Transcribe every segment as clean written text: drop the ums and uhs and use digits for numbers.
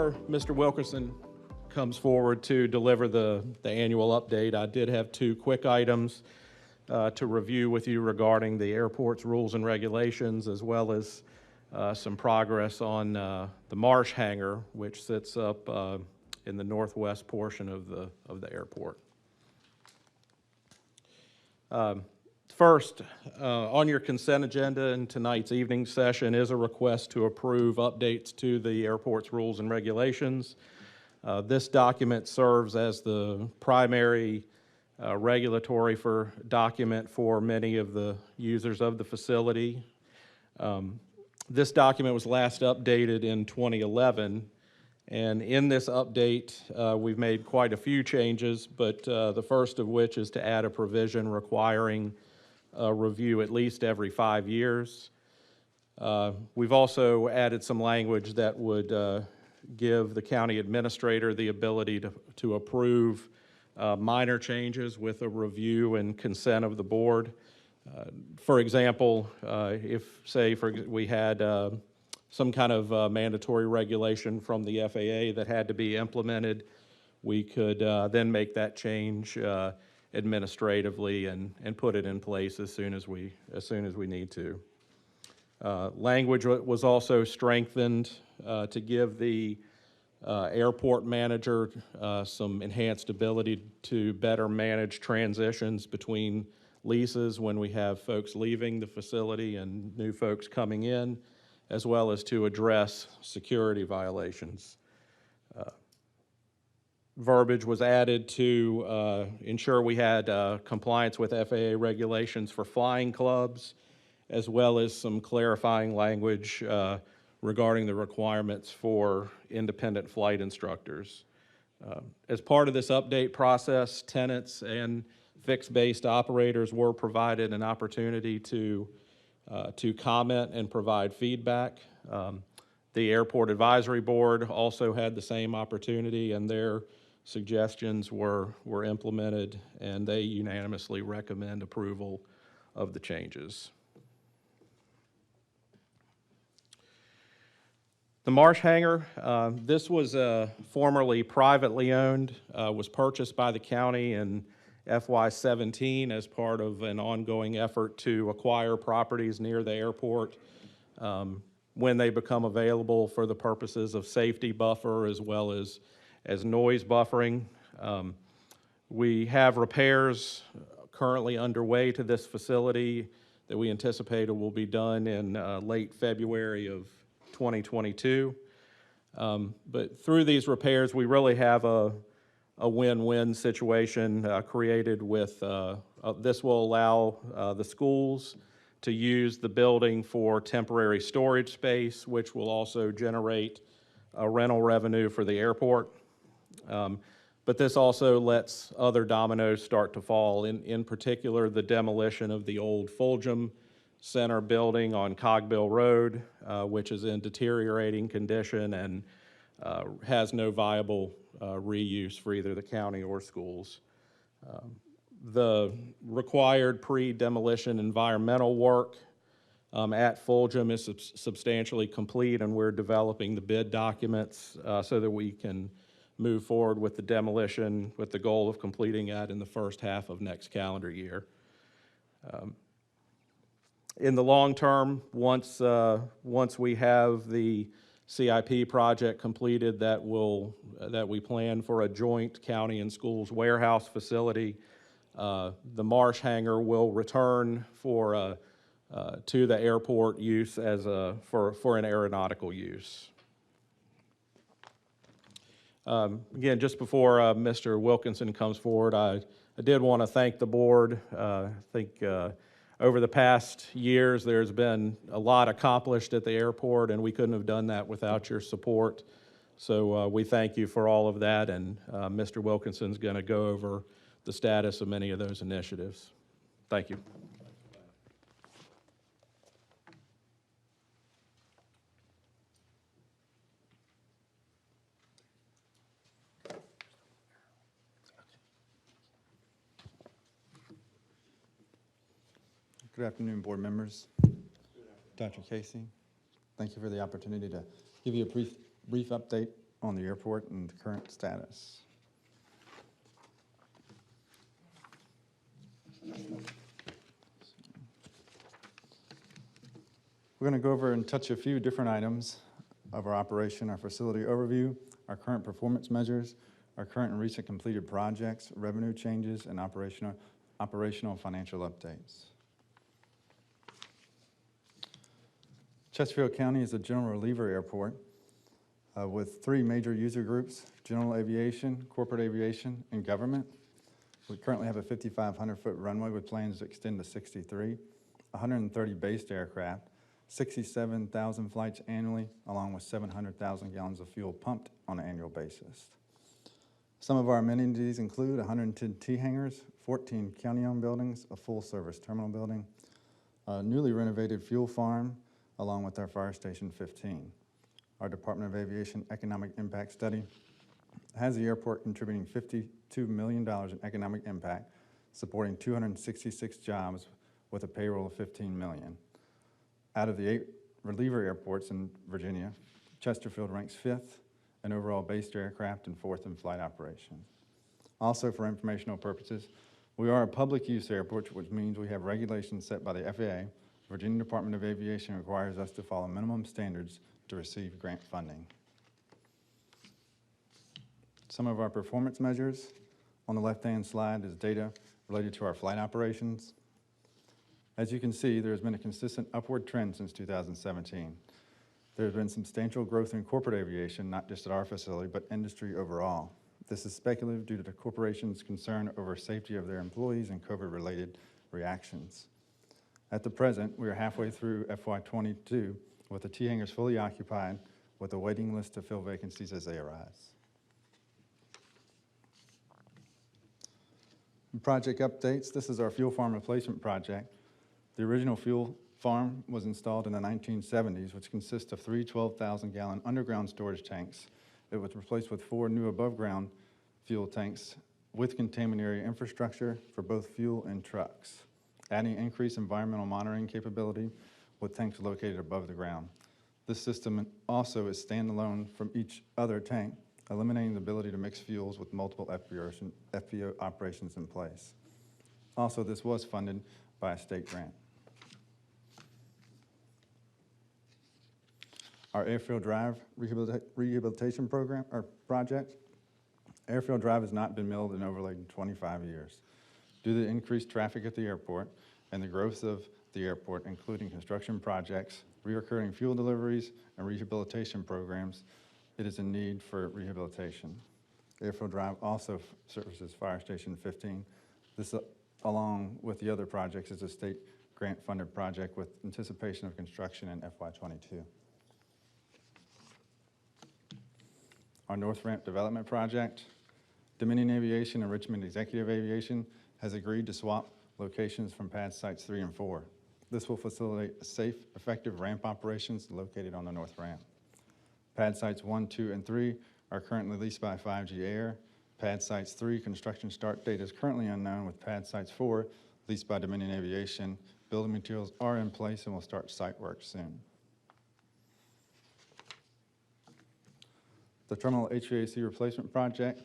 Before Mr. Wilkerson comes forward to deliver the annual update, I did have two quick items to review with you regarding the airport's rules and regulations, as well as some progress on the Marsh Hanger, which sits up in the northwest portion of the airport. First, on your consent agenda in tonight's evening session is a request to approve updates to the airport's rules and regulations. This document serves as the primary regulatory document for many of the users of the facility. This document was last updated in 2011, and in this update we've made quite a few changes, but the first of which is to add a provision requiring a review at least every 5 years. We've also added some language that would give the county administrator the ability to approve minor changes with a review and consent of the board. For example, if, say, we had some kind of mandatory regulation from the FAA that had to be implemented, we could then make that change administratively and put it in place as soon as we need to. Language was also strengthened to give the airport manager some enhanced ability to better manage transitions between leases when we have folks leaving the facility and new folks coming in, as well as to address security violations. Verbiage was added to ensure we had compliance with FAA regulations for flying clubs, as well as some clarifying language regarding the requirements for independent flight instructors. As part of this update process, tenants and fixed-based operators were provided an opportunity to comment and provide feedback. The Airport Advisory Board also had the same opportunity, and their suggestions were implemented, and they unanimously recommend approval of the changes. The Marsh Hanger, this was formerly privately owned, was purchased by the county in FY17 as part of an ongoing effort to acquire properties near the airport when they become available for the purposes of safety buffer as well as noise buffering. We have repairs currently underway to this facility that we anticipate will be done in late February of 2022. But through these repairs, we really have a win-win situation created with, this will allow the schools to use the building for temporary storage space, which will also generate rental revenue for the airport. But this also lets other dominoes start to fall, in particular the demolition of the old Fulgham Center building on Cogbill Road, which is in deteriorating condition and has no viable reuse for either the county or schools. The required pre-demolition environmental work at Fulgham is substantially complete, and we're developing the bid documents so that we can move forward with the demolition with the goal of completing that in the first half of next calendar year. In the long term, once we have the CIP project completed, that we plan for a joint county and schools warehouse facility, the Marsh Hanger will return to the airport use for an aeronautical use. Again, just before Mr. Wilkinson comes forward, I did want to thank the board. I think over the past years, there's been a lot accomplished at the airport, and we couldn't have done that without your support. So we thank you for all of that, and Mr. Wilkinson's going to go over the status of many of those initiatives. Thank you. Good afternoon, board members. Dr. Casey, thank you for the opportunity to give you a brief update on the airport and the current status. We're going to go over and touch a few different items of our operation, our facility overview, our current performance measures, our current and recent completed projects, revenue changes, and operational financial updates. Chesterfield County is a general reliever airport with three major user groups: general aviation, corporate aviation, and government. We currently have a 5,500-foot runway with plans to extend to 63, 130 based aircraft, 67,000 flights annually, along with 700,000 gallons of fuel pumped on an annual basis. Some of our amenities include 110 T hangars, 14 county-owned buildings, a full-service terminal building, a newly renovated fuel farm, along with our Fire Station 15. Our Department of Aviation Economic Impact Study has the airport contributing $52 million in economic impact, supporting 266 jobs with a payroll of $15 million. Out of the 8 reliever airports in Virginia, Chesterfield ranks 5th in overall based aircraft and 4th in flight operations. Also, for informational purposes, we are a public use airport, which means we have regulations set by the FAA. Virginia Department of Aviation requires us to follow minimum standards to receive grant funding. Some of our performance measures on the left-hand slide is data related to our flight operations. As you can see, there has been a consistent upward trend since 2017. There has been substantial growth in corporate aviation, not just at our facility, but industry overall. This is speculative due to the corporation's concern over safety of their employees and COVID-related reactions. At the present, we are halfway through FY22 with the T hangars fully occupied, with a waiting list to fill vacancies as they arise. Project updates. This is our fuel farm replacement project. The original fuel farm was installed in the 1970s, which consists of 3 12,000-gallon underground storage tanks. It was replaced with 4 new above-ground fuel tanks with containment area infrastructure for both fuel and trucks, adding increased environmental monitoring capability with tanks located above the ground. This system also is standalone from each other tank, eliminating the ability to mix fuels with multiple FBO operations in place. Also, this was funded by a state grant. Our Airfield Drive rehabilitation program or project. Airfield Drive has not been milled and overlaid in 25 years. Due to the increased traffic at the airport and the growth of the airport, including construction projects, recurring fuel deliveries, and rehabilitation programs, it is in need for rehabilitation. Airfield Drive also services Fire Station 15. This, along with the other projects, is a state grant-funded project with anticipation of construction in FY22. Our North Ramp Development Project. Dominion Aviation and Richmond Executive Aviation has agreed to swap locations from pad sites 3 and 4. This will facilitate safe, effective ramp operations located on the North Ramp. Pad sites 1, 2, and 3 are currently leased by 5G Air. Pad sites 3 construction start date is currently unknown, with pad sites 4 leased by Dominion Aviation. Building materials are in place and will start site work soon. The terminal HVAC replacement project.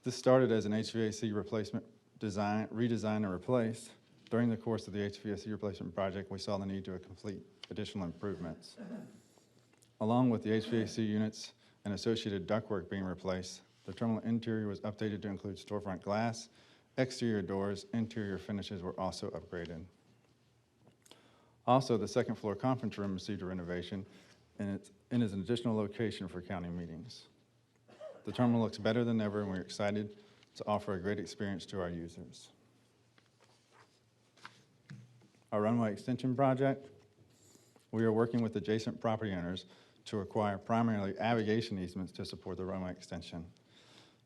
This started as an HVAC replacement redesign and replace. During the course of the HVAC replacement project, we saw the need to complete additional improvements. Along with the HVAC units and associated ductwork being replaced, the terminal interior was updated to include storefront glass, exterior doors, interior finishes were also upgraded. Also, the second floor conference room received a renovation and is an additional location for county meetings. The terminal looks better than ever, and we're excited to offer a great experience to our users. Our runway extension project. We are working with adjacent property owners to acquire primarily aviation easements to support the runway extension.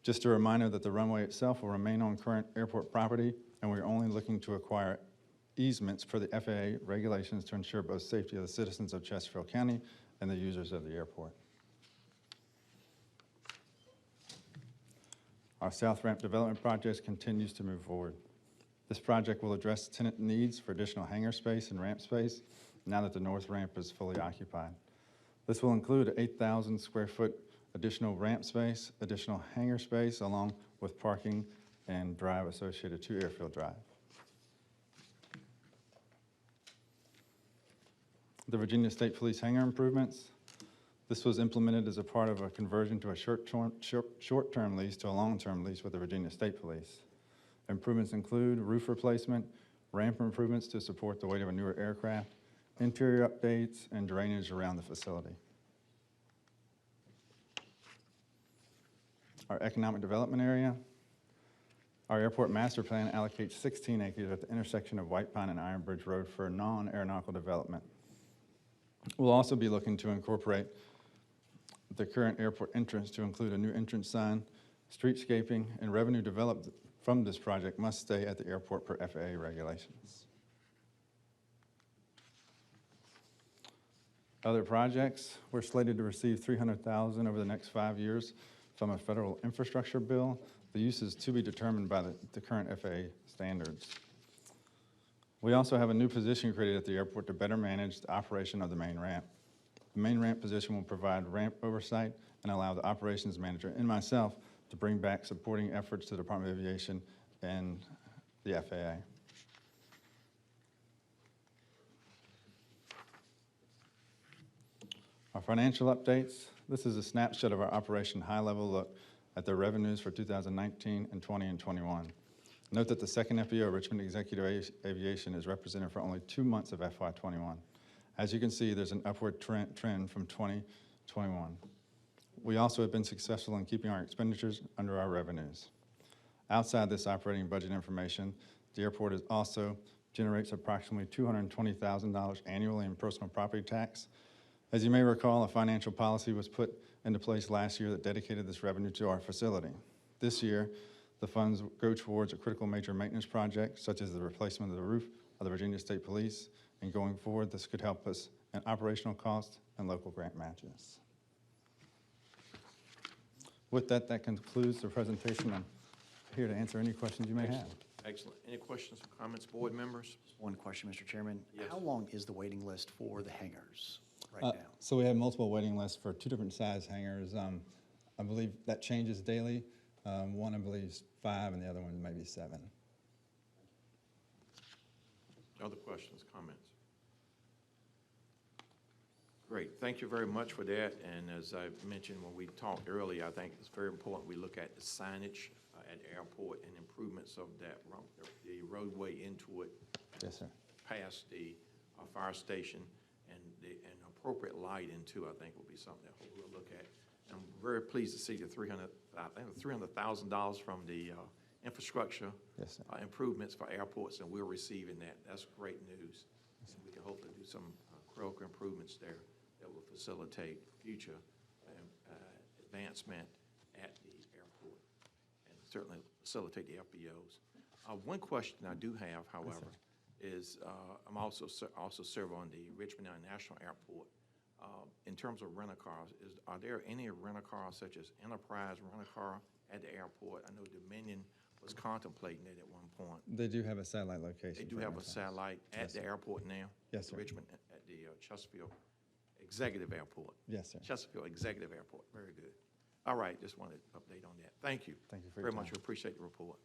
Just a reminder that the runway itself will remain on current airport property, and we're only looking to acquire easements for the FAA regulations to ensure both safety of the citizens of Chesterfield County and the users of the airport. Our South Ramp development project continues to move forward. This project will address tenant needs for additional hangar space and ramp space now that the North Ramp is fully occupied. This will include an 8,000 square foot additional ramp space, additional hangar space, along with parking and drive associated to Airfield Drive. The Virginia State Police hangar improvements. This was implemented as a part of a conversion to a short-term lease to a long-term lease with the Virginia State Police. Improvements include roof replacement, ramp improvements to support the weight of a newer aircraft, interior updates, and drainage around the facility. Our economic development area. Our airport master plan allocates 16 acres at the intersection of White Pine and Iron Bridge Road for non-aeronautical development. We'll also be looking to incorporate the current airport entrance to include a new entrance sign, streetscaping, and revenue developed from this project must stay at the airport per FAA regulations. Other projects, we're slated to receive $300,000 over the next 5 years from a federal infrastructure bill. The use is to be determined by the current FAA standards. We also have a new position created at the airport to better manage the operation of the main ramp. The main ramp position will provide ramp oversight and allow the operations manager and myself to bring back supporting efforts to the Department of Aviation and the FAA. Our financial updates. This is a snapshot of our operation high-level look at the revenues for 2019 and 20 and 21. Note that the second FBO, Richmond Executive Aviation, is represented for only 2 months of FY21. As you can see, there's an upward trend from 2021. We also have been successful in keeping our expenditures under our revenues. Outside this operating budget information, the airport also generates approximately $220,000 annually in personal property tax. As you may recall, a financial policy was put into place last year that dedicated this revenue to our facility. This year, the funds go towards a critical major maintenance project, such as the replacement of the roof of the Virginia State Police, and going forward, this could help us in operational costs and local grant matches. With that, that concludes the presentation. I'm here to answer any questions you may have. Excellent. Any questions or comments, board members? One question, Mr. Chairman. Yes. How long is the waiting list for the hangars right now? So we have multiple waiting lists for 2 different size hangars. I believe that changes daily. One, I believe, is 5, and the other one may be 7. Other questions, comments? Great. Thank you very much for that. And as I mentioned when we talked earlier, I think it's very important we look at the signage at the airport and improvements of that the roadway into it. Yes, sir. Past the fire station, and appropriate lighting too, I think will be something that we'll look at. I'm very pleased to see the $300,000 from the infrastructure Yes, sir. improvements for airports, and we're receiving that. That's great news. And we can hopefully do some critical improvements there that will facilitate future advancement at the airport and certainly facilitate the FBOs. One question I do have, however, is I'm also serve on the Richmond International Airport. In terms of rent-a-cars, are there any rent-a-cars such as Enterprise rent-a-car at the airport? I know Dominion was contemplating it at one point. They do have a satellite location. They do have a satellite at the airport now? Yes, sir. Richmond, at the Chesterfield Executive Airport. Yes, sir. Chesterfield Executive Airport. Very good. All right, just wanted to update on that. Thank you. Thank you for your very much. time. We appreciate the report.